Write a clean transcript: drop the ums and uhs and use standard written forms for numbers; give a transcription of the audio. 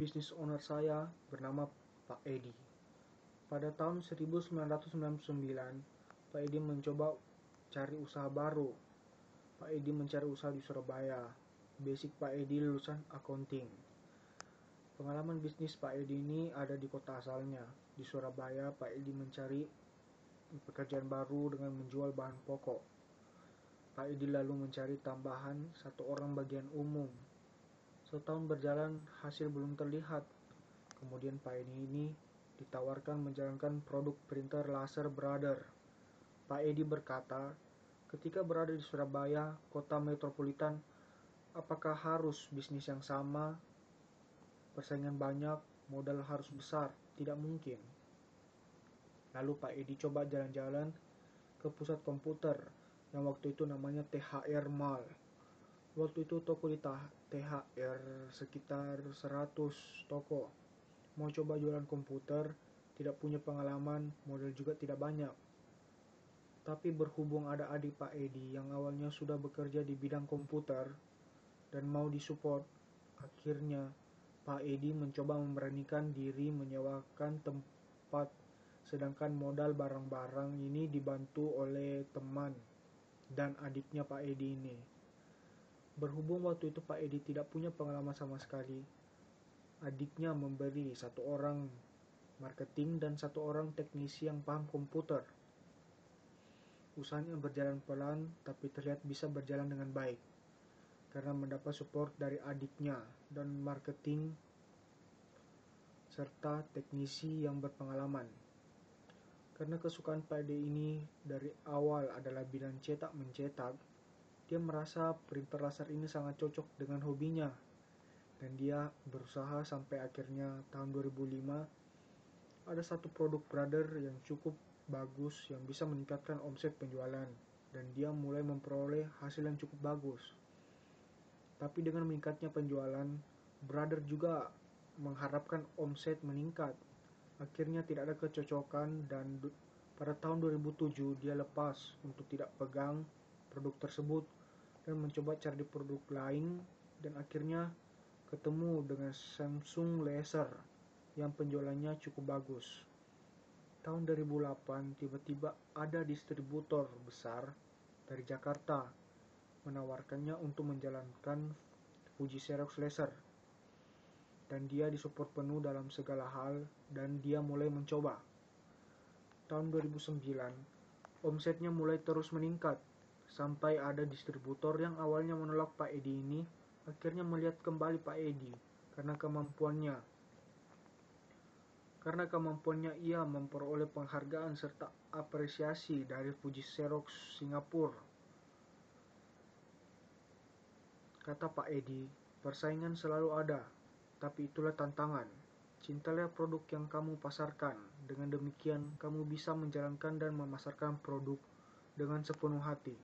Bisnis owner saya bernama Pak Edi. Pada tahun 1999, Pak Edi mencoba cari usaha baru. Pak Edi mencari usaha di Surabaya. Basic Pak Edi lulusan accounting. Pengalaman bisnis Pak Edi ini ada di kota asalnya. Di Surabaya, Pak Edi mencari pekerjaan baru dengan menjual bahan pokok. Pak Edi lalu mencari tambahan satu orang bagian umum. Setahun berjalan, hasil belum terlihat. Kemudian Pak Edi ini ditawarkan menjalankan produk printer laser Brother. Pak Edi berkata, ketika berada di Surabaya, kota metropolitan, apakah harus bisnis yang sama? Persaingan banyak, modal harus besar, tidak mungkin. Lalu Pak Edi coba jalan-jalan ke pusat komputer yang waktu itu namanya THR Mall. Waktu itu toko di THR sekitar 100 toko. Mau coba jualan komputer, tidak punya pengalaman, modal juga tidak banyak. Tapi berhubung ada adik Pak Edi yang awalnya sudah bekerja di bidang komputer dan mau disupport, akhirnya Pak Edi mencoba memberanikan diri menyewakan tempat, sedangkan modal barang-barang ini dibantu oleh teman dan adiknya Pak Edi ini. Berhubung waktu itu Pak Edi tidak punya pengalaman sama sekali, adiknya memberi satu orang marketing dan satu orang teknisi yang paham komputer. Usahanya berjalan pelan, tapi terlihat bisa berjalan dengan baik karena mendapat support dari adiknya dan marketing serta teknisi yang berpengalaman. Karena kesukaan Pak Edi ini dari awal adalah bidang cetak mencetak, dia merasa printer laser ini sangat cocok dengan hobinya. Dan dia berusaha sampai akhirnya tahun 2005 ada satu produk Brother yang cukup bagus yang bisa meningkatkan omset penjualan. Dan dia mulai memperoleh hasil yang cukup bagus. Tapi dengan meningkatnya penjualan, Brother juga mengharapkan omset meningkat. Akhirnya tidak ada kecocokan dan pada tahun 2007 dia lepas untuk tidak pegang produk tersebut dan mencoba cari di produk lain dan akhirnya ketemu dengan Samsung Laser yang penjualannya cukup bagus. Tahun 2008 tiba-tiba ada distributor besar dari Jakarta menawarkannya untuk menjalankan Fuji Xerox Laser. Dan dia disupport penuh dalam segala hal dan dia mulai mencoba. Tahun 2009, omsetnya mulai terus meningkat sampai ada distributor yang awalnya menolak Pak Edi ini akhirnya melihat kembali Pak Edi karena kemampuannya ia memperoleh penghargaan serta apresiasi dari Fuji Xerox Singapura. Kata Pak Edi, persaingan selalu ada, tapi itulah tantangan. Cintalah produk yang kamu pasarkan. Dengan demikian, kamu bisa menjalankan dan memasarkan produk dengan sepenuh hati.